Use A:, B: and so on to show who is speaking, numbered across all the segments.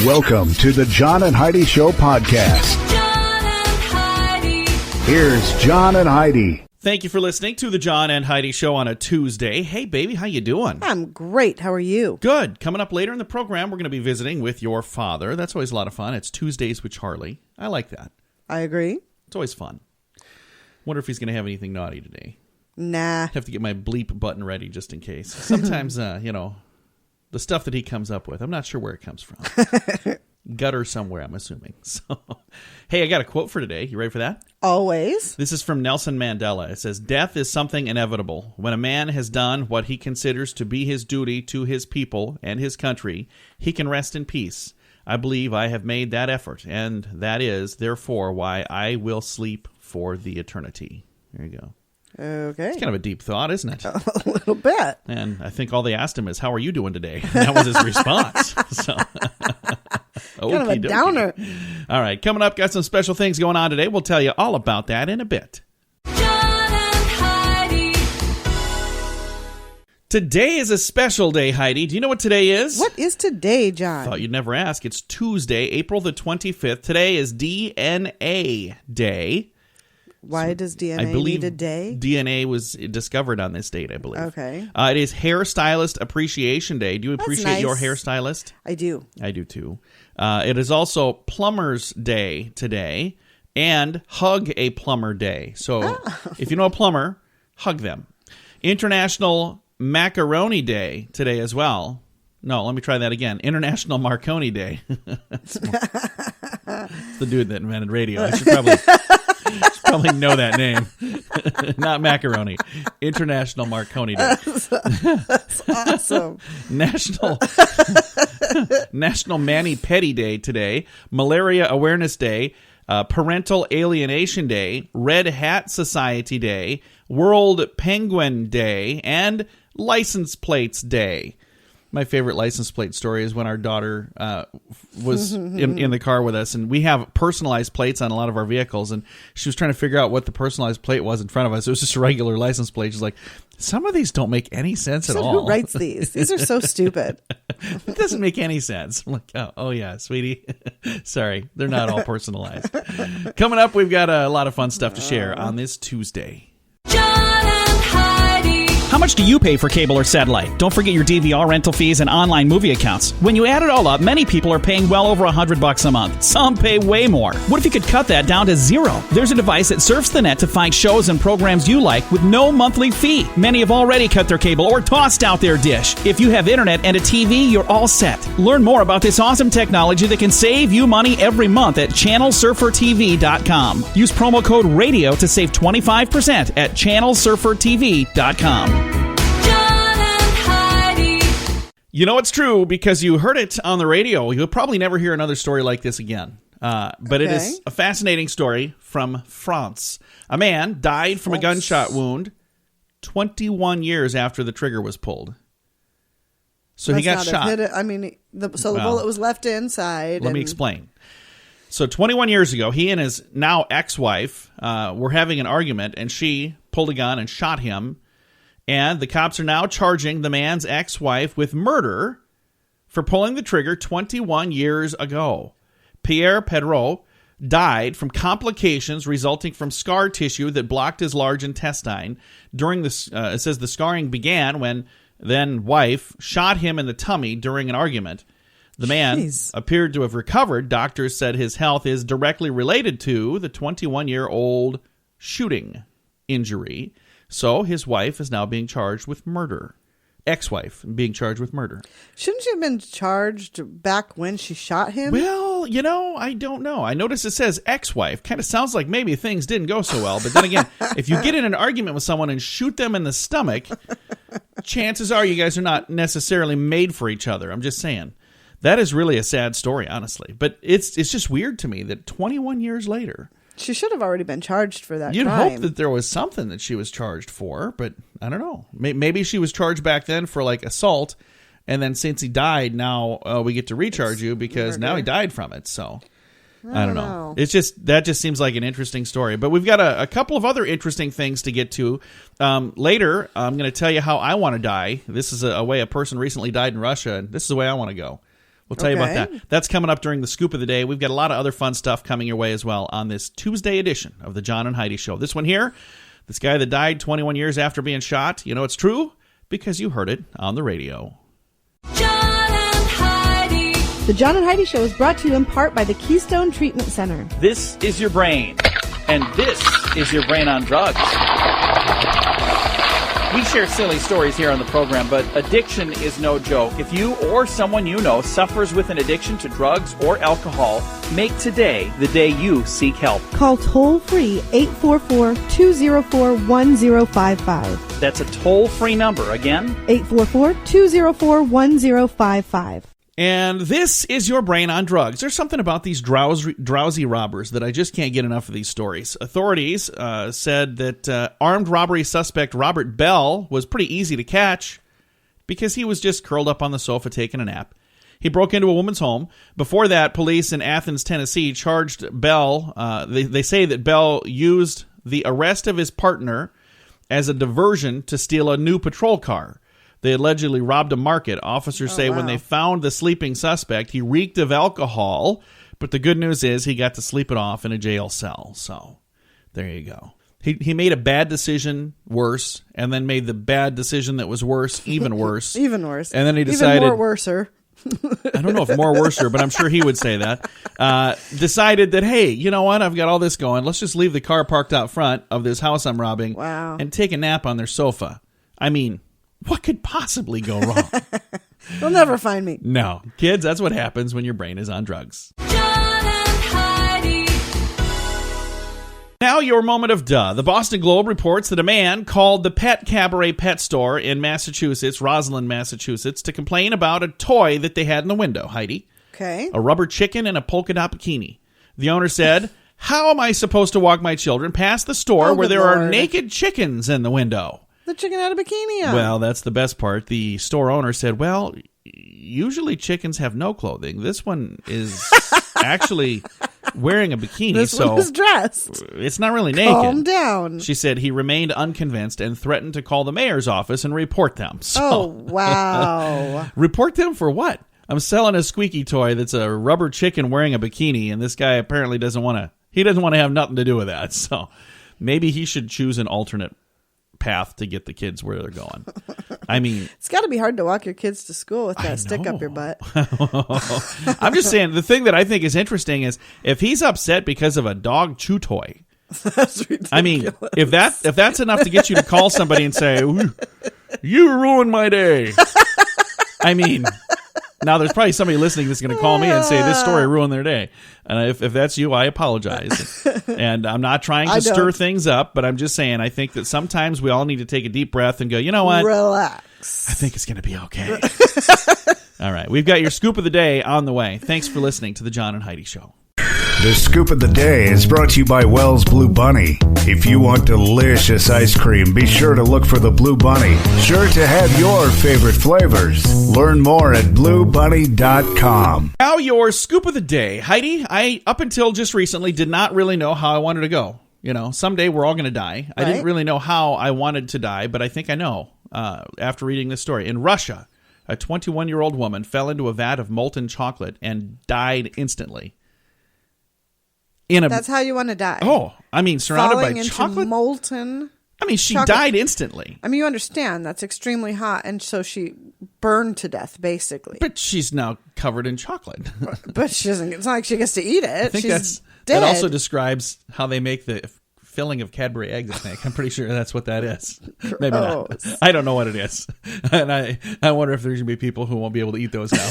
A: Welcome to the John and Heidi Show podcast.
B: John and Heidi.
A: Here's John and Heidi.
C: Thank you for listening to the John and Heidi Show on a Tuesday. Hey, baby, how you doing?
D: I'm great. How are you?
C: Good. Coming up later in the program, we're going to be visiting with your father. That's always a lot of fun. It's Tuesdays with Charlie. I like that.
D: I agree.
C: It's always fun. Wonder if he's going to have anything naughty today.
D: Nah.
C: Have to get my bleep button ready just in case. Sometimes, the stuff that he comes up with, I'm not sure where it comes from. Gutter somewhere, I'm assuming. So, hey, I got a quote for today. You ready for that?
D: Always.
C: This is from Nelson Mandela. It says, "Death is something inevitable. When a man has done what he considers to be his duty to his people and his country, he can rest in peace. I believe I have made that effort, and that is, therefore, why I will sleep for the eternity." There you go.
D: Okay.
C: It's kind of a deep thought, isn't it?
D: A little bit.
C: And I think all they asked him is, "How are you doing today?" And that was his response. So,
D: Kind of a
C: okey-dokey.
D: downer.
C: All right, coming up, got some special things going on today. We'll tell you all about that in a bit.
B: John and Heidi.
C: Today is a special day, Heidi. Do you know what today is?
D: What is today, John?
C: Thought you'd never ask. It's Tuesday, April the 25th. Today is DNA Day.
D: Why does DNA
C: I believe
D: need a day?
C: DNA was discovered on this date, I believe.
D: Okay.
C: It is Hairstylist Appreciation Day. Do you appreciate your
D: nice.
C: hairstylist?
D: I do.
C: I do too. It is also Plumber's Day today and Hug a Plumber Day. So if you know a plumber, hug them. International Macaroni Day today as well. No, let me try that again. International Marconi Day. It's the dude that invented radio. I should probably know that name. Not macaroni. International Marconi Day.
D: That's awesome.
C: National Mani-Pedi Day today. Malaria Awareness Day. Parental Alienation Day. Red Hat Society Day. World Penguin Day. And License Plates Day. My favorite license plate story is when our daughter was in the car with us, and we have personalized plates on a lot of our vehicles, and she was trying to figure out what the personalized plate was in front of us. It was just a regular license plate. She's like, some of these don't make any sense at all.
D: Who writes these? These are so stupid.
C: It doesn't make any sense. I'm like, oh yeah, sweetie. Sorry, they're not all personalized. Coming up, we've got a lot of fun stuff to share on this Tuesday.
B: John and Heidi.
E: How much do you pay for cable or satellite? Don't forget your DVR rental fees and online movie accounts. When you add it all up, many people are paying well over $100 a month. Some pay way more. What if you could cut that down to zero? There's a device that surfs the net to find shows and programs you like with no monthly fee. Many have already cut their cable or tossed out their dish. If you have internet and a TV, you're all set. Learn more about this awesome technology that can save you money every month at channelsurfertv.com. Use promo code RADIO to save 25% at channelsurfertv.com.
C: You know it's true because you heard it on the radio. You'll probably never hear another story like this again. But It is a fascinating story from France. A man died from a gunshot wound 21 years after the trigger was pulled. So he got shot.
D: The bullet was left inside.
C: Let me explain. So 21 years ago, he and his now ex-wife were having an argument, and she pulled a gun and shot him. And the cops are now charging the man's ex-wife with murder for pulling the trigger 21 years ago. Pierre Pedreau died from complications resulting from scar tissue that blocked his large intestine. During this, it says the scarring began when then-wife shot him in the tummy during an argument. The man appeared to have recovered. Doctors said his health is directly related to the 21-year-old shooting injury. So his wife is now being charged with murder. Ex-wife being charged with murder.
D: Shouldn't she have been charged back when she shot him?
C: Well, I don't know. I noticed it says ex-wife. Kind of sounds like maybe things didn't go so well. But then again, if you get in an argument with someone and shoot them in the stomach, chances are you guys are not necessarily made for each other. I'm just saying. That is really a sad story, honestly. But it's just weird to me that 21 years later...
D: She should have already been charged for that
C: You'd
D: crime.
C: hope that there was something that she was charged for, but I don't know. Maybe she was charged back then for like assault, and then since he died, now we get to recharge you because now he died from it. So I don't know. It's that just seems like an interesting story. But we've got a couple of other interesting things to get to later. I'm going to tell you how I want to die. This is a way a person recently died in Russia, and this is the way I want to go. We'll tell you about
D: Okay.
C: that. That's coming up during the Scoop of the Day. We've got a lot of other fun stuff coming your way as well on this Tuesday edition of the John and Heidi Show. This one here, this guy that died 21 years after being shot, you know it's true because you heard it on the radio.
B: John and Heidi.
F: The John and Heidi Show is brought to you in part by the Keystone Treatment Center.
E: This is your brain, and this is your brain on drugs. We share silly stories here on the program, but addiction is no joke. If you or someone you know suffers with an addiction to drugs or alcohol, make today the day you seek help.
F: Call toll-free 844-204-1055.
E: That's a toll-free number. Again,
F: 844-204-1055.
C: And this is your brain on drugs. There's something about these drowsy robbers that I just can't get enough of these stories. Authorities said that armed robbery suspect Robert Bell was pretty easy to catch because he was just curled up on the sofa taking a nap. He broke into a woman's home. Before that, police in Athens, Tennessee charged Bell. They say that Bell used the arrest of his partner as a diversion to steal a new patrol car. They allegedly robbed a market. Officers say when they found the sleeping suspect, he reeked of alcohol. But the good news is he got to sleep it off in a jail cell. So there you go. He made a bad decision worse, and then made the bad decision that was worse even worse.
D: Even worse.
C: And then he decided...
D: Even more worser.
C: I don't know if more worser, but I'm sure he would say that. Decided that, hey, you know what? I've got all this going. Let's just leave the car parked out front of this house I'm robbing and take a nap on their sofa. I mean... what could possibly go wrong?
D: They'll never find me.
C: No. Kids, that's what happens when your brain is on drugs.
B: John and Heidi.
C: Now your moment of duh. The Boston Globe reports that a man called the Pet Cabaret Pet Store in Massachusetts, Roslyn, Massachusetts, to complain about a toy that they had in the window, Heidi.
D: Okay.
C: A rubber chicken and a polka dot bikini. The owner said, how am I supposed to walk my children past the store where
D: good
C: there are
D: Lord.
C: naked chickens in the window?
D: The chicken had a bikini on.
C: Well, that's the best part. The store owner said, well, usually chickens have no clothing. This one is actually wearing a bikini,
D: this
C: so
D: one was dressed.
C: it's not really naked.
D: Calm down.
C: She said he remained unconvinced and threatened to call the mayor's office and report them. So,
D: Oh, wow.
C: report them for what? I'm selling a squeaky toy that's a rubber chicken wearing a bikini, and this guy apparently doesn't want to have nothing to do with that. So maybe he should choose an alternate path to get the kids where they're going. I mean,
D: It's got to be hard to walk your kids to school with that stick up your butt.
C: I'm just saying, the thing that I think is interesting is if he's upset because of a dog chew toy.
D: That's ridiculous.
C: I mean, if that's enough to get you to call somebody and say, you ruined my day. I mean, now there's probably somebody listening that's going to call me and say this story ruined their day. And if that's you, I apologize. And I'm not trying to stir things up, but I'm just saying I think that sometimes we all need to take a deep breath and go, you know what?
D: Relax.
C: I think it's going to be okay. All right. We've got your scoop of the day on the way. Thanks for listening to the John and Heidi Show.
A: The Scoop of the Day is brought to you by Wells Blue Bunny. If you want delicious ice cream, be sure to look for the Blue Bunny. Sure to have your favorite flavors. Learn more at bluebunny.com.
C: Now your scoop of the day. Heidi, I, up until just recently, did not really know how I wanted to go. You know, someday we're all going to die. I didn't really know how I wanted to die, but I think I know after reading this story. In Russia, a 21-year-old woman fell into a vat of molten chocolate and died instantly.
D: That's how you want to die.
C: Oh, I mean, surrounded
D: Falling
C: by
D: into
C: chocolate?
D: molten.
C: I mean, she
D: chocolate.
C: died instantly.
D: I mean, you understand that's extremely hot, and so she burned to death, basically.
C: But she's now covered in chocolate.
D: But she doesn't. It's not like she gets to eat it.
C: I think
D: She's
C: that
D: dead.
C: also describes how they make the filling of Cadbury eggs, I think. I'm pretty sure that's what that is. Maybe not.
D: Gross.
C: I don't know what it is. And I wonder if there's going to be people who won't be able to eat those now.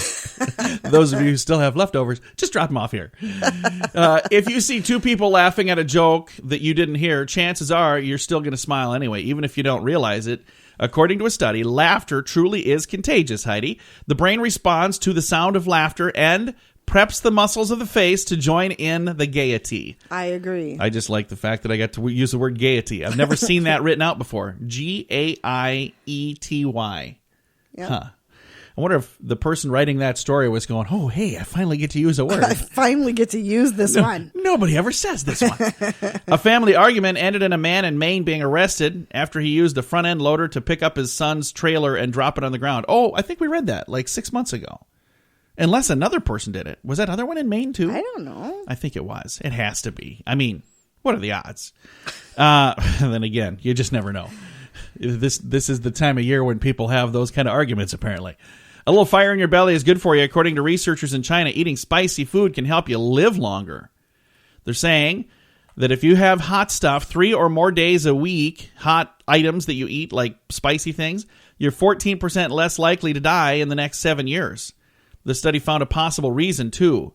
C: Those of you who still have leftovers, just drop them off here. If you see two people laughing at a joke that you didn't hear, chances are you're still going to smile anyway, even if you don't realize it. According to a study, laughter truly is contagious, Heidi. The brain responds to the sound of laughter and preps the muscles of the face to join in the gaiety.
D: I agree.
C: I just like the fact that I got to use the word gaiety. I've never seen that written out before. Gaiety.
D: Yep.
C: Huh. I wonder if the person writing that story was going, oh, hey, I finally get to use a word.
D: I finally get to use this one.
C: Nobody ever says this one. A family argument ended in a man in Maine being arrested after he used a front end loader to pick up his son's trailer and drop it on the ground. Oh, I think we read that like 6 months ago. Unless another person did it. Was that other one in Maine, too?
D: I don't know.
C: I think it was. It has to be. I mean, what are the odds? Then again, you just never know. This is the time of year when people have those kind of arguments, apparently. A little fire in your belly is good for you. According to researchers in China, eating spicy food can help you live longer. They're saying that if you have hot stuff 3 or more days a week, hot items that you eat, like spicy things, you're 14% less likely to die in the next 7 years. The study found a possible reason, too.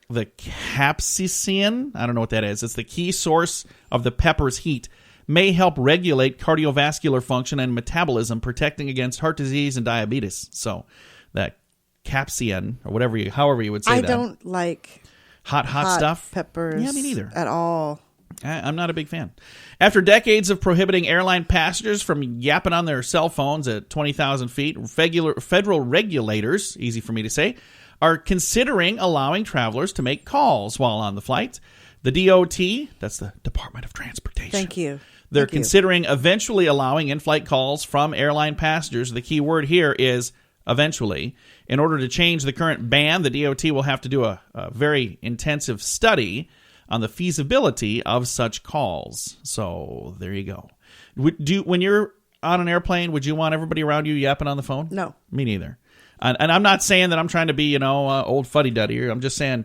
C: The capsaicin, I don't know what that is. It's the key source of the pepper's heat. May help regulate cardiovascular function and metabolism, protecting against heart disease and diabetes. So that capsaicin, or however you would say
D: I
C: that.
D: don't like
C: hot stuff.
D: peppers.
C: Yeah, me neither.
D: At all.
C: I'm not a big fan. After decades of prohibiting airline passengers from yapping on their cell phones at 20,000 feet, federal regulators, easy for me to say, are considering allowing travelers to make calls while on the flight. The DOT, that's the Department of Transportation.
D: Thank you.
C: They're considering eventually allowing in-flight calls from airline passengers. The key word here is eventually. In order to change the current ban, the DOT will have to do a very intensive study on the feasibility of such calls. So there you go. When you're on an airplane, would you want everybody around you yapping on the phone?
D: No.
C: Me neither. And I'm not saying that I'm trying to be, old fuddy-duddy. I'm just saying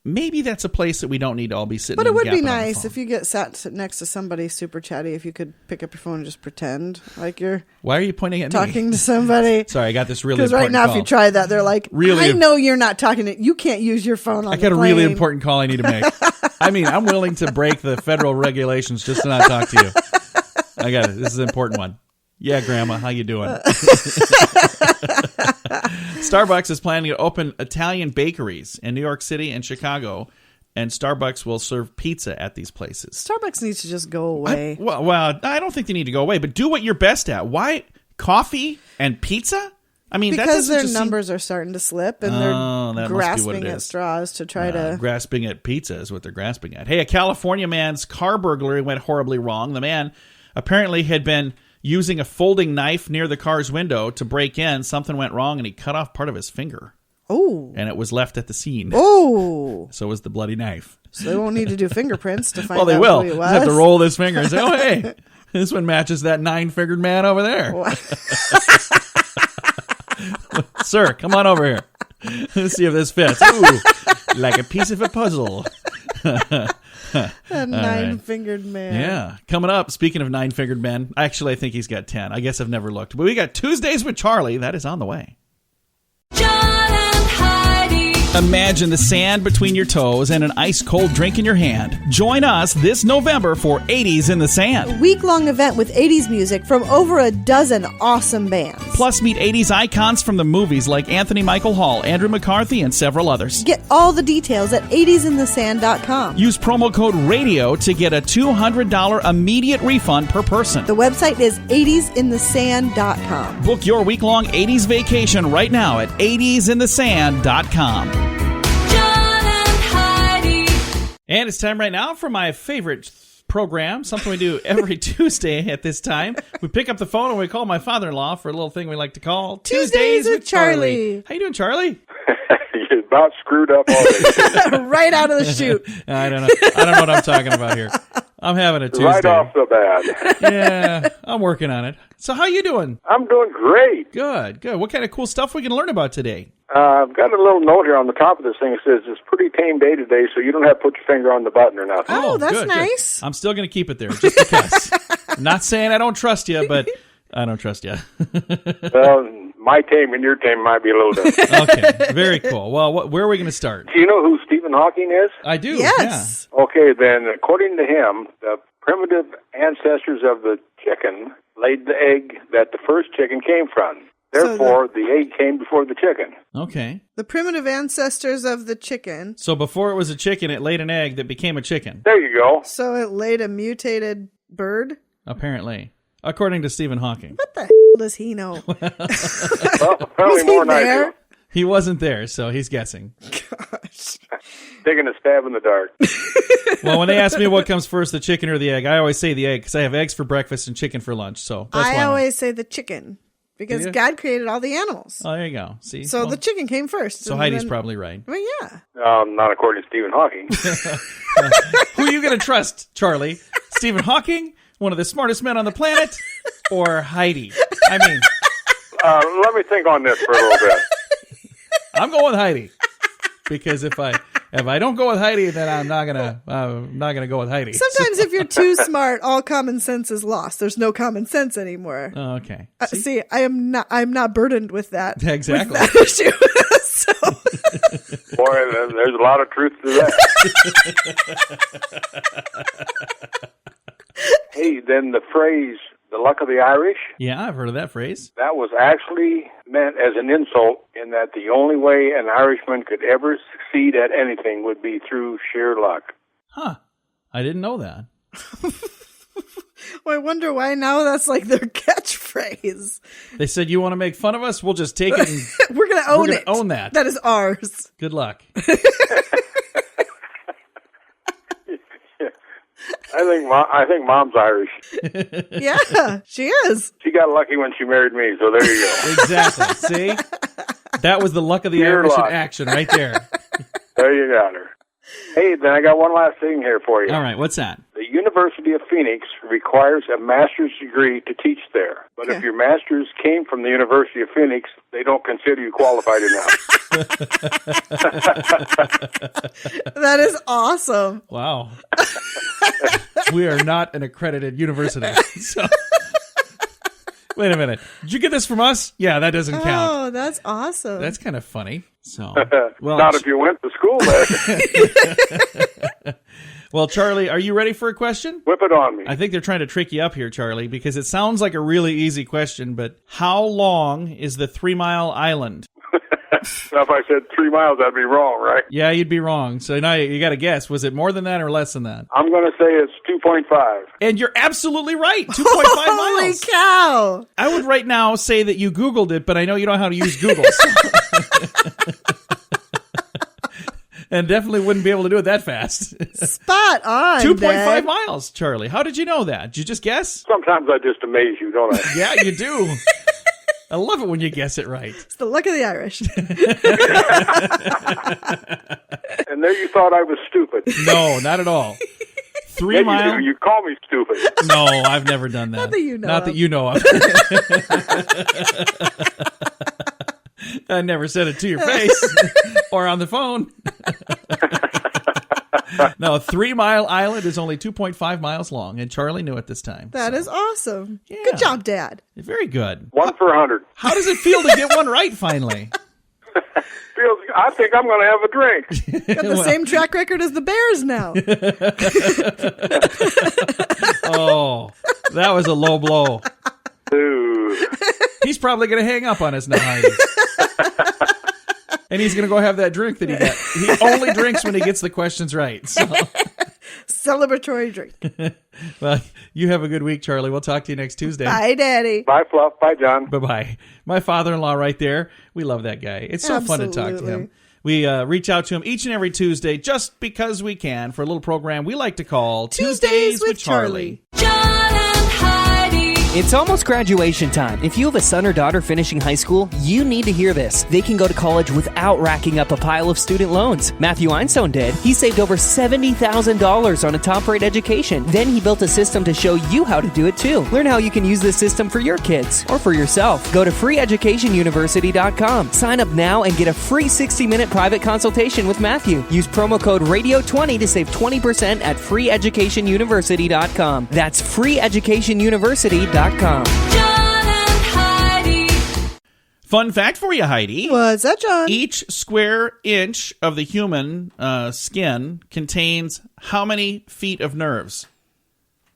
C: maybe that's a place that we don't need to all be sitting.
D: But it would be
C: yapping on the
D: nice
C: phone.
D: if you get sat next to somebody super chatty, if you could pick up your phone and just pretend like you're
C: Why are you pointing at me?
D: talking to somebody.
C: Sorry, I got this really
D: Because
C: important
D: right now,
C: call.
D: if you try that, they're like,
C: Really
D: I know you're not talking to, you can't use your phone on
C: I
D: the
C: got a
D: plane.
C: really important call I need to make. I mean, I'm willing to break the federal regulations just to not talk to you. I got it. This is an important one. Yeah, Grandma, how you doing? Starbucks is planning to open Italian bakeries in New York City and Chicago, and Starbucks will serve pizza at these places.
D: Starbucks needs to just go away.
C: Well, I don't think they need to go away, but do what you're best at. Why coffee and pizza? I mean, that
D: because
C: doesn't
D: their
C: just
D: numbers are starting to slip, and
C: that
D: they're
C: must be what
D: grasping
C: it
D: at
C: is.
D: straws to try to.
C: Grasping at pizza is what they're grasping at. Hey, a California man's car burglary went horribly wrong. The man apparently had been using a folding knife near the car's window to break in. Something went wrong, and he cut off part of his finger.
D: Oh.
C: And it was left at the scene.
D: Oh.
C: So was the bloody knife.
D: So they won't need to do fingerprints to find
C: Well, they
D: out
C: will.
D: who he
C: Just
D: was.
C: have to roll this finger and say, oh, hey, this one matches that 9-fingered man over there. Sir, come on over here. Let's see if this fits. Ooh, like a piece of a puzzle.
D: A 9-fingered man.
C: Yeah. Coming up, speaking of 9-fingered men, actually, I think he's got 10. I guess I've never looked. But we got Tuesdays with Charlie. That is on the way.
B: John and Heidi.
E: Imagine the sand between your toes and an ice-cold drink in your hand. Join us this November for 80s in the Sand.
F: Week-long event with 80s music from over a dozen awesome bands.
E: Plus, meet 80s icons from the movies like Anthony Michael Hall, Andrew McCarthy, and several others.
F: Get all the details at 80sinthesand.com.
E: Use promo code RADIO to get a $200 immediate refund per person.
F: The website is 80sinthesand.com.
E: Book your week-long 80s vacation right now at 80sinthesand.com.
B: John and Heidi.
C: And it's time right now for my favorite program, something we do every Tuesday at this time. We pick up the phone and we call my father-in-law for a little thing we like to call
F: Tuesdays with Charlie.
C: How you doing, Charlie?
G: You're about screwed up already.
F: Right out of the chute.
C: I don't know what I'm talking about here. I'm having a Tuesday.
G: Right off the bat.
C: Yeah, I'm working on it. So how you doing?
G: I'm doing great.
C: Good. What kind of cool stuff we can learn about today?
G: I've got a little note here on the top of this thing that says it's a pretty tame day today, so you don't have to put your finger on the button or nothing.
F: Oh, that's
C: good.
F: nice.
C: I'm still going to keep it there just because. I'm not saying I don't trust you, but I don't trust you.
G: Well, my tame and your tame might be a little different.
C: Okay, very cool. Well, where are we going to start?
G: Do you know who Stephen Hawking is?
C: I do.
F: Yes.
G: Okay, then, according to him, the primitive ancestors of the chicken laid the egg that the first chicken came from. Therefore, the egg came before the chicken.
C: Yeah. Okay.
D: The primitive ancestors of the chicken.
C: So before it was a chicken, it laid an egg that became a chicken,
G: There you go.
D: So it laid a mutated bird.
C: apparently, according to Stephen Hawking.
D: What the does he know?
G: Well,
D: Was
G: apparently
D: he
G: more than I
D: there?
G: do.
C: He wasn't there, so he's guessing.
G: Taking a stab in the dark.
C: Well, when they ask me what comes first, the chicken or the egg, I always say the egg because I have eggs for breakfast and chicken for lunch. So that's why
D: I
C: I'm-
D: always say the chicken because
C: Yeah.
D: God created all the animals.
C: Oh, there you go. See?
D: So the chicken came first.
C: So
D: and
C: Heidi's
D: then-
C: probably right.
D: Well, yeah.
G: Not according to Stephen Hawking.
C: Who are you going to trust, Charlie? Stephen Hawking, one of the smartest men on the planet, or Heidi? I mean,
G: Let me think on this for a little bit.
C: I'm going with Heidi because if I don't go with Heidi, then I'm not gonna go with Heidi.
D: Sometimes if you're too smart, all common sense is lost. There's no common sense anymore.
C: Oh, okay.
D: See, I'm not burdened with that.
C: Exactly.
D: With that issue. So,
G: Boy, there's a lot of truth to that. Hey, then the phrase, the luck of the Irish,
C: Yeah, I've heard of that phrase.
G: that was actually meant as an insult in that the only way an Irishman could ever succeed at anything would be through sheer luck.
C: Huh. I didn't know that.
D: well, I wonder why now that's like their catchphrase.
C: They said, you want to make fun of us? We'll just take it and
D: We're gonna own
C: gonna
D: it.
C: own that.
D: That is ours.
C: good luck.
G: I think Mom's Irish.
D: Yeah, she is.
G: She got lucky when she married me, so there you go.
C: Exactly. See? That was the luck of the
G: Pure
C: Irish in
G: luck.
C: action right there.
G: There you got her. Hey, then I got one last thing here for you.
C: All right, what's that?
G: The University of Phoenix requires a master's degree to teach there. But if your master's came from the University of Phoenix, they don't consider you qualified enough.
D: That is awesome.
C: Wow. We are not an accredited university. So, wait a minute. Did you get this from us? Yeah, that doesn't count.
D: Oh, that's awesome.
C: That's kind of funny. So, well,
G: Not if you went to school there.
C: well, Charlie, are you ready for a question?
G: Whip it on me.
C: I think they're trying to trick you up here, Charlie, because it sounds like a really easy question, but how long is the 3 Mile Island?
G: Now, if I said 3 miles, I'd be wrong, right?
C: Yeah, you'd be wrong. So now you got to guess. Was it more than that or less than that?
G: I'm going to say it's 2.5.
C: And you're absolutely right. 2.5
D: Holy
C: miles.
D: cow.
C: I would right now say that you Googled it, but I know you don't know how to use Google. So. And definitely wouldn't be able to do it that fast.
D: Spot on.
C: 2.5
D: Dad.
C: miles, Charlie. How did you know that? Did you just guess?
G: Sometimes I just amaze you, don't I?
C: Yeah, you do. I love it when you guess it right.
D: It's the luck of the Irish.
G: And there you thought I was stupid.
C: No, not at all. 3
G: Yeah,
C: miles.
G: you call me stupid.
C: No, I've never done that.
D: Not that you know
C: Not
D: of.
C: that you know of. I never said it to your face or on the phone. No, 3 Mile Island is only 2.5 miles long, and Charlie knew it this time.
D: That is awesome.
C: Yeah.
D: Good job, Dad.
C: Very good.
G: 1 for 100.
C: How does it feel to get one right finally?
G: I think I'm going to have a drink.
D: Got the same track record as the Bears now.
C: Oh, that was a low blow.
G: Dude.
C: He's probably going to hang up on us now, Heidi. And he's going to go have that drink that he got. He only drinks when he gets the questions right. So.
D: Celebratory drink.
C: Well, you have a good week, Charlie. We'll talk to you next Tuesday.
D: Bye, Daddy.
G: Bye, Fluff. Bye, John.
C: Bye-bye. My father-in-law right there. We love that guy. It's so fun to talk to
D: Absolutely.
C: him. We reach out to him each and every Tuesday just because we can for a little program we like to call
D: Tuesdays with Charlie.
B: John and Heidi.
H: It's almost graduation time. If you have a son or daughter finishing high school, you need to hear this. They can go to college without racking up a pile of student loans. Matthew Einstein did. He saved over $70,000 on a top-rate education. Then he built a system to show you how to do it too. Learn how you can use this system for your kids or for yourself. Go to freeeducationuniversity.com. Sign up now and get a free 60-minute private consultation with Matthew. Use promo code RADIO20 to save 20% at freeeducationuniversity.com. That's freeeducationuniversity.com.
B: John and Heidi.
C: Fun fact for you, Heidi.
D: What's that, John?
C: Each square inch of the human skin contains how many feet of nerves?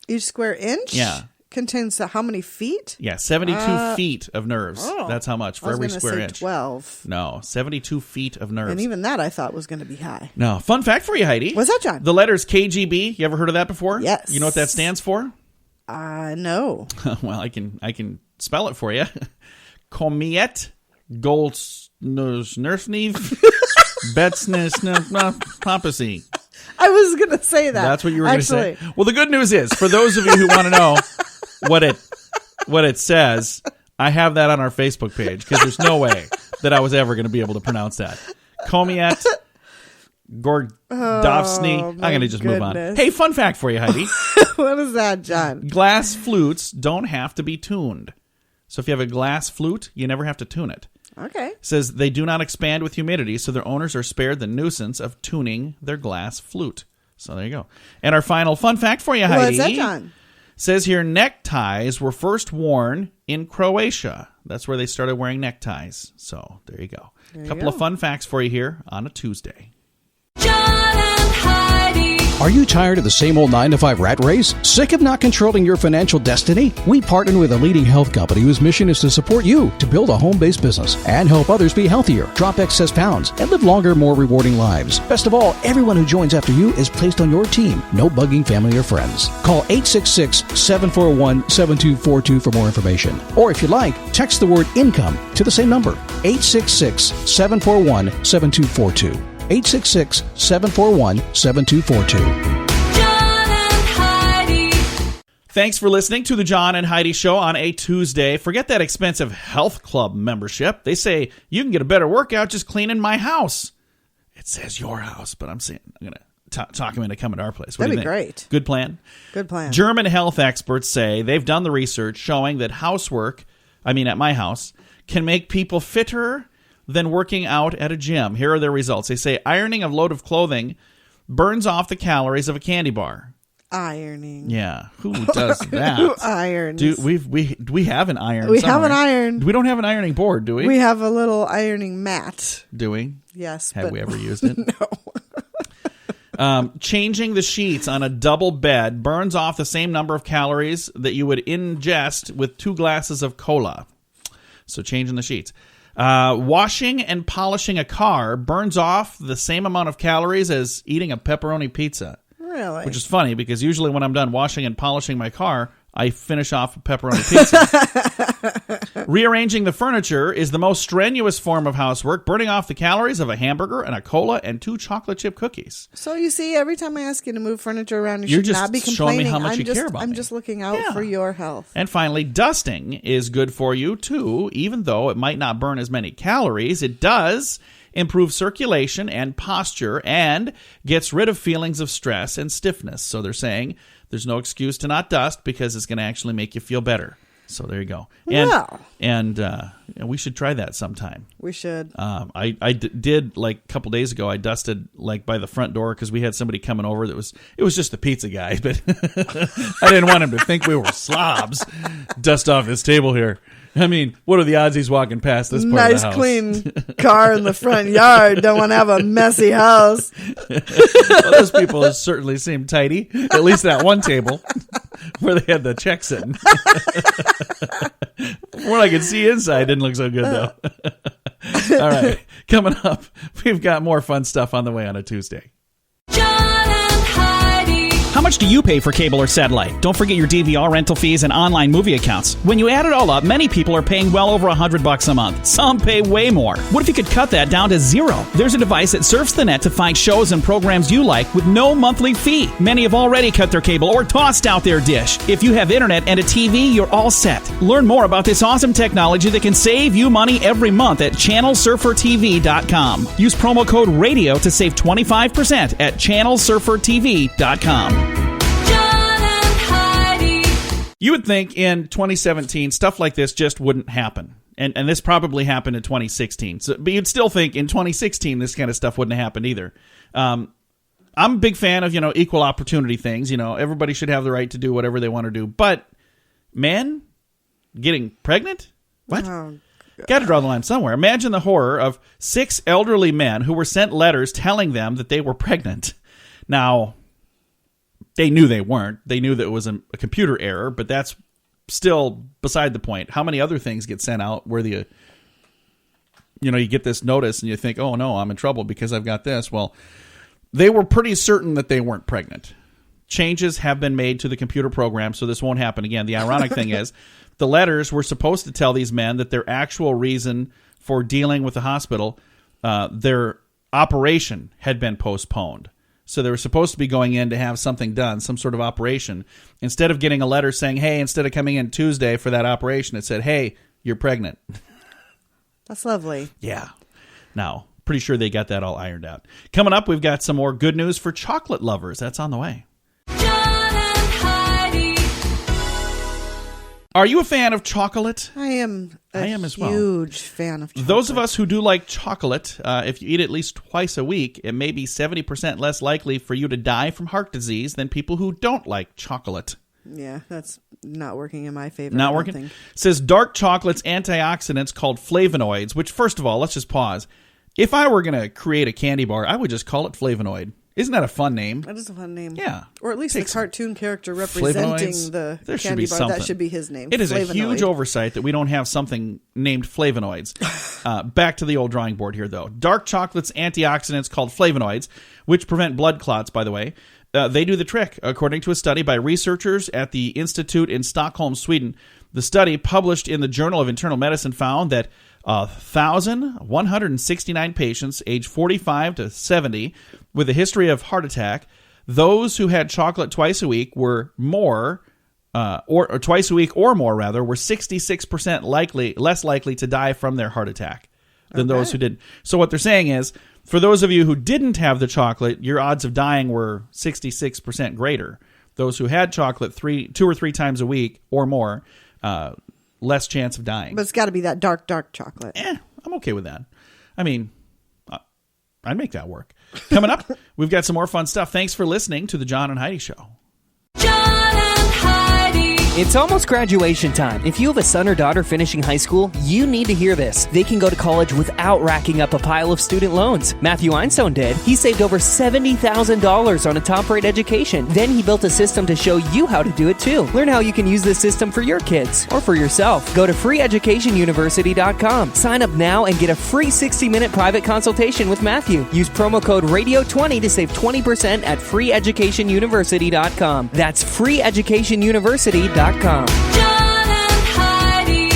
D: Each square inch?
C: Yeah.
D: Contains how many feet?
C: Yeah, 72 feet of nerves.
D: Oh.
C: That's how much for
D: I was
C: every
D: gonna
C: square
D: say
C: inch.
D: 12.
C: No, 72 feet of nerves.
D: And even that I thought was going to be high.
C: No, fun fact for you, Heidi.
D: What's that, John?
C: The letters KGB. You ever heard of that before?
D: Yes.
C: You know what that stands for?
D: No.
C: Well, I can spell it for you. Komiet Goldsnersnev Betsnes Papacy.
D: I was going to say that.
C: That's what you were going to
D: Actually.
C: say. Well, the good news is, for those of you who want to know what it says, I have that on our Facebook page because there's no way that I was ever going to be able to pronounce that. Komiet Gordovsny. I'm going to just move on. Hey, fun fact for you, Heidi.
D: What is that, John?
C: Glass flutes don't have to be tuned. So if you have a glass flute, you never have to tune it.
D: Okay.
C: It says they do not expand with humidity, so their owners are spared the nuisance of tuning their glass flute. So there you go. And our final fun fact for you, Heidi.
D: What's that, John?
C: Says here neckties were first worn in Croatia. That's where they started wearing neckties. So there you go. A couple of fun facts for you here on a Tuesday.
B: John and Heidi.
I: Are you tired of the same old 9-to-5 rat race? Sick of not controlling your financial destiny? We partner with a leading health company whose mission is to support you to build a home-based business and help others be healthier, drop excess pounds, and live longer, more rewarding lives. Best of all, everyone who joins after you is placed on your team. No bugging family or friends. Call 866-741-7242 for more information. Or if you'd like, text the word income to the same number, 866-741-7242. 866-741-7242.
B: John and Heidi.
C: Thanks for listening to the John and Heidi Show on a Tuesday. Forget that expensive health club membership. They say you can get a better workout just cleaning my house. It says your house, but I'm saying I'm going to talk them into coming to our place. What do you
D: That'd be
C: think?
D: great.
C: Good plan?
D: Good plan.
C: German health experts say they've done the research showing that housework, at my house, can make people fitter than working out at a gym. Here are their results. They say ironing a load of clothing burns off the calories of a candy bar.
D: Ironing.
C: Yeah, who does that?
D: Who irons?
C: Do we have an iron?
D: We
C: somewhere.
D: have an iron.
C: We don't have an ironing board, do we?
D: We have a little ironing mat.
C: Do we?
D: Yes.
C: Have
D: but
C: we ever used it?
D: No.
C: Changing the sheets on a double bed burns off the same number of calories that you would ingest with 2 glasses of cola. So changing the sheets. Washing and polishing a car burns off the same amount of calories as eating a pepperoni pizza.
D: Really?
C: Which is funny because usually when I'm done washing and polishing my car, I finish off a pepperoni pizza. Rearranging the furniture is the most strenuous form of housework, burning off the calories of a hamburger and a cola and 2 chocolate chip cookies.
D: So you see, every time I ask you to move furniture around, you
C: You're
D: should
C: just
D: not be
C: showing me
D: complaining.
C: how much you
D: just,
C: care about
D: I'm
C: me.
D: just looking out
C: Yeah.
D: for your health.
C: And finally, dusting is good for you too. Even though it might not burn as many calories, it does improve circulation and posture and gets rid of feelings of stress and stiffness. So they're saying there's no excuse to not dust because it's going to actually make you feel better. So there you go. And we should try that sometime.
D: We should.
C: I did like a couple days ago. I dusted like by the front door because we had somebody coming over. It was just the pizza guy, but I didn't want him to think we were slobs. Dust off his table here. I mean, what are the odds he's walking past this part of the house?
D: Nice clean car in the front yard. Don't want to have a messy house.
C: Well, those people certainly seem tidy. At least that one table where they had the check sitting. From what I could see inside, didn't look so good though. All right, coming up, we've got more fun stuff on the way on a Tuesday.
B: John and Heidi.
E: How much do you pay for cable or satellite? Don't forget your DVR rental fees and online movie accounts. When you add it all up, many people are paying well over $100 a month. Some pay way more. What if you could cut that down to $0? There's a device that surfs the net to find shows and programs you like with no monthly fee. Many have already cut their cable or tossed out their dish. If you have internet and a TV, you're all set. Learn more about this awesome technology that can save you money every month at channelsurfertv.com. Use promo code RADIO to save 25% at channelsurfertv.com.
C: You would think in 2017, stuff like this just wouldn't happen. And this probably happened in 2016. But you'd still think in 2016, this kind of stuff wouldn't have happened either. I'm a big fan of, equal opportunity things. Everybody should have the right to do whatever they want to do. But men getting pregnant? What?
D: Oh,
C: got to draw the line somewhere. Imagine the horror of 6 elderly men who were sent letters telling them that they were pregnant. Now, they knew they weren't. They knew that it was a computer error, but that's still beside the point. How many other things get sent out where you get this notice and you think, oh, no, I'm in trouble because I've got this. Well, they were pretty certain that they weren't pregnant. Changes have been made to the computer program, so this won't happen again. The ironic thing is the letters were supposed to tell these men that their actual reason for dealing with the hospital, their operation had been postponed. So they were supposed to be going in to have something done, some sort of operation. Instead of getting a letter saying, hey, instead of coming in Tuesday for that operation, it said, hey, you're pregnant.
D: That's lovely.
C: Yeah. Now, pretty sure they got that all ironed out. Coming up, we've got some more good news for chocolate lovers. That's on the way.
B: John and Heidi.
C: Are you a fan of chocolate?
D: I am
C: as well.
D: Huge fan of chocolate.
C: Those of us who do like chocolate, if you eat at least twice a week, it may be 70% less likely for you to die from heart disease than people who don't like chocolate.
D: Yeah, that's not working in my favor.
C: Not
D: I don't
C: working?
D: think.
C: It says dark chocolate's antioxidants called flavonoids, which, first of all, let's just pause. If I were going to create a candy bar, I would just call it flavonoid. Isn't that a fun name?
D: That is a fun name.
C: Yeah.
D: Or at least the
C: Takes-
D: cartoon character representing
C: Flavonoids?
D: the
C: There should
D: candy
C: be
D: bar.
C: something.
D: That should be his name.
C: It is a
D: Flavonoid.
C: huge oversight that we don't have something named flavonoids. Back to the old drawing board here, though. Dark chocolate's antioxidants called flavonoids, which prevent blood clots, by the way, they do the trick, according to a study by researchers at the Institute in Stockholm, Sweden. The study, published in the Journal of Internal Medicine, found that 1,169 patients aged 45 to 70 with a history of heart attack, those who had chocolate twice a week were more, or twice a week or more rather, were 66% less likely to die from their heart attack than those who didn't. So what they're saying is, for those of you who didn't have the chocolate, your odds of dying were 66% greater. Those who had chocolate 2 or 3 times a week or more, less chance of dying.
D: But it's got to be that dark chocolate.
C: I'm okay with that. I mean, I'd make that work. Coming up, we've got some more fun stuff. Thanks for listening to the John and Heidi Show.
B: John and Heidi.
H: It's almost graduation time. If you have a son or daughter finishing high school, you need to hear this. They can go to college without racking up a pile of student loans. Matthew Einstone did. He saved over $70,000 on a top-rate education. Then he built a system to show you how to do it too. Learn how you can use this system for your kids or for yourself. Go to freeeducationuniversity.com. Sign up now and get a free 60-minute private consultation with Matthew. Use promo code RADIO20 to save 20% at freeeducationuniversity.com. That's freeeducationuniversity.com.
B: John and Heidi.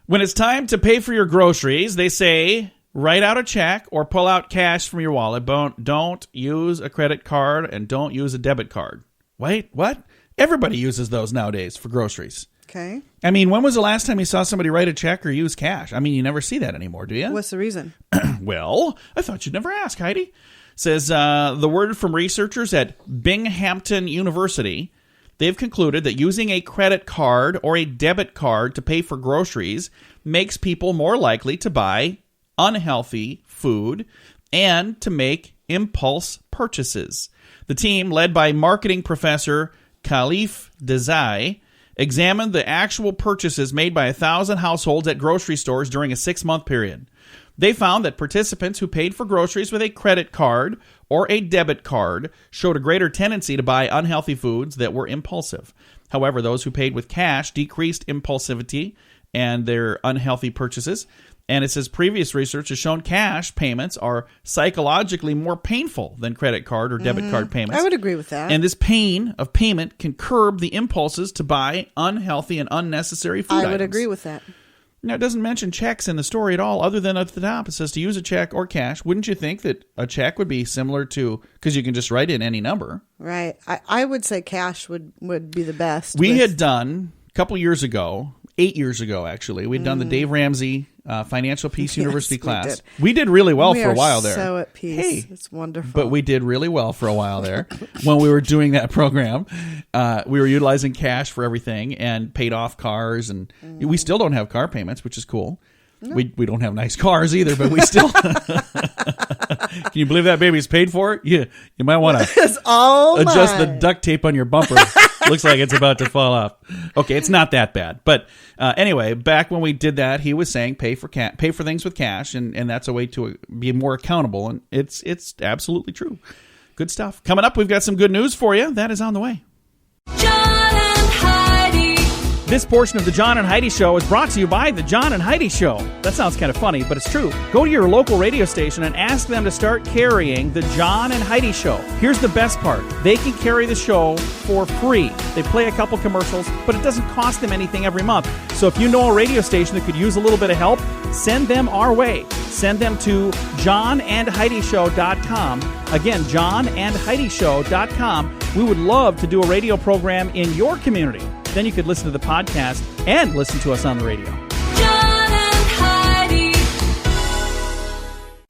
C: When it's time to pay for your groceries, they say write out a check or pull out cash from your wallet. Don't use a credit card and don't use a debit card. Wait, what? Everybody uses those nowadays for groceries.
D: Okay.
C: I mean, when was the last time you saw somebody write a check or use cash? I mean, you never see that anymore, do you?
D: What's the reason?
C: Well, I thought you'd never ask, Heidi. Says the word from researchers at Binghamton University. They've concluded that using a credit card or a debit card to pay for groceries makes people more likely to buy unhealthy food and to make impulse purchases. The team, led by marketing professor Khalif Desai, examined the actual purchases made by 1,000 households at grocery stores during a 6-month period. They found that participants who paid for groceries with a credit card or a debit card showed a greater tendency to buy unhealthy foods that were impulsive. However, those who paid with cash decreased impulsivity and their unhealthy purchases. And it says previous research has shown cash payments are psychologically more painful than credit card or debit card payments.
D: I would agree with that.
C: And this pain of payment can curb the impulses to buy unhealthy and unnecessary food items.
D: I would agree with that.
C: Now, it doesn't mention checks in the story at all, other than at the top. It says to use a check or cash. Wouldn't you think that a check would be similar to, because you can just write in any number?
D: Right. I would say cash would be the best.
C: We had done, a couple years ago, 8 years ago actually, we'd done the Dave Ramsey Financial Peace University class. We did really well for a while there.
D: So at peace.
C: Hey,
D: it's wonderful.
C: But we did really well for a while there when we were doing that program. We were utilizing cash for everything and paid off cars, and we still don't have car payments, which is cool. No. We don't have nice cars either, but we still. Can you believe that baby's paid for? You might want to adjust the duct tape on your bumper. Looks like it's about to fall off. Okay, it's not that bad, but anyway, back when we did that, he was saying pay for things with cash, and that's a way to be more accountable, and it's absolutely true. Good stuff. Coming up, we've got some good news for you. That is on the way.
B: John and Heidi.
E: This portion of the John and Heidi Show is brought to you by the John and Heidi Show. That sounds kind of funny, but it's true. Go to your local radio station and ask them to start carrying the John and Heidi Show. Here's the best part. They can carry the show for free. They play a couple commercials, but it doesn't cost them anything every month. So if you know a radio station that could use a little bit of help, send them our way. Send them to johnandheidishow.com. Again, johnandheidishow.com. We would love to do a radio program in your community. Then you could listen to the podcast and listen to us on the radio.
B: John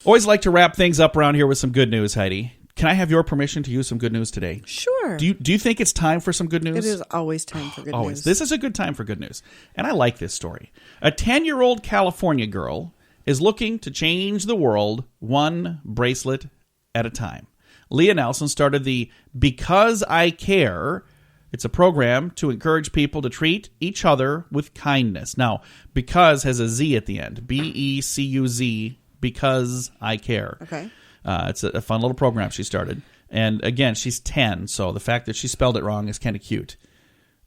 C: Always like to wrap things up around here with some good news, Heidi. Can I have your permission to use some good news today?
D: Sure.
C: Do you think it's time for some good news?
D: It is always time for good
C: Always.
D: news.
C: This is a good time for good news. And I like this story. A 10-year-old California girl is looking to change the world one bracelet at a time. Leah Nelson started the Because I Care. It's a program to encourage people to treat each other with kindness. Now, because has a Z at the end. BECUZ, Because I Care.
D: Okay.
C: It's a fun little program she started. And again, she's 10, so the fact that she spelled it wrong is kind of cute.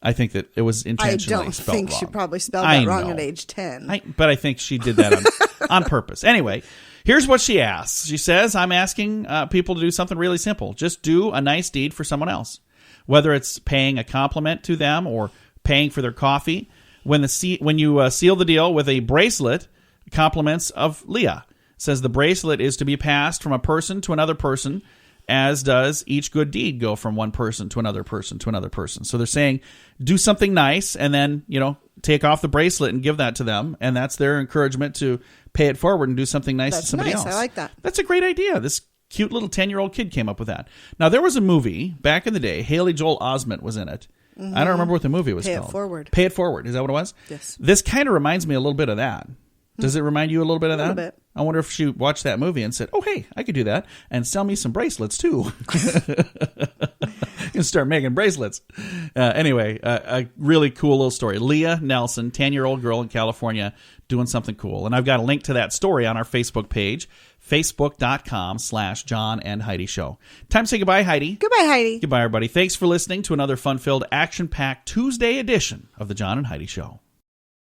C: I think that it was intentionally spelled wrong.
D: I don't think she probably spelled that wrong at age 10.
C: But I think she did that on purpose. Anyway, here's what she asks. She says, I'm asking people to do something really simple. Just do a nice deed for someone else. Whether it's paying a compliment to them or paying for their coffee. When you seal the deal with a bracelet, compliments of Leah. Says the bracelet is to be passed from a person to another person, as does each good deed go from one person to another person to another person. So they're saying, do something nice and then, take off the bracelet and give that to them. And that's their encouragement to pay it forward and do something nice to somebody else.
D: I like that.
C: That's a great idea. This cute little 10-year-old kid came up with that. Now, there was a movie back in the day. Haley Joel Osment was in it. Mm-hmm. I don't remember what the movie was called.
D: Pay It Forward.
C: Pay It Forward. Is that what it was?
D: Yes.
C: This kind of reminds me a little bit of that. Does it remind you a little bit of that?
D: A little bit.
C: I wonder if she watched that movie and said, oh, hey, I could do that and sell me some bracelets, too. And start making bracelets. Anyway, a really cool little story. Leah Nelson, 10-year-old girl in California, doing something cool. And I've got a link to that story on our Facebook page, facebook.com/John and Heidi Show. Time to say goodbye, Heidi.
D: Goodbye, Heidi.
C: Goodbye, everybody. Thanks for listening to another fun-filled, action-packed Tuesday edition of the John and Heidi Show.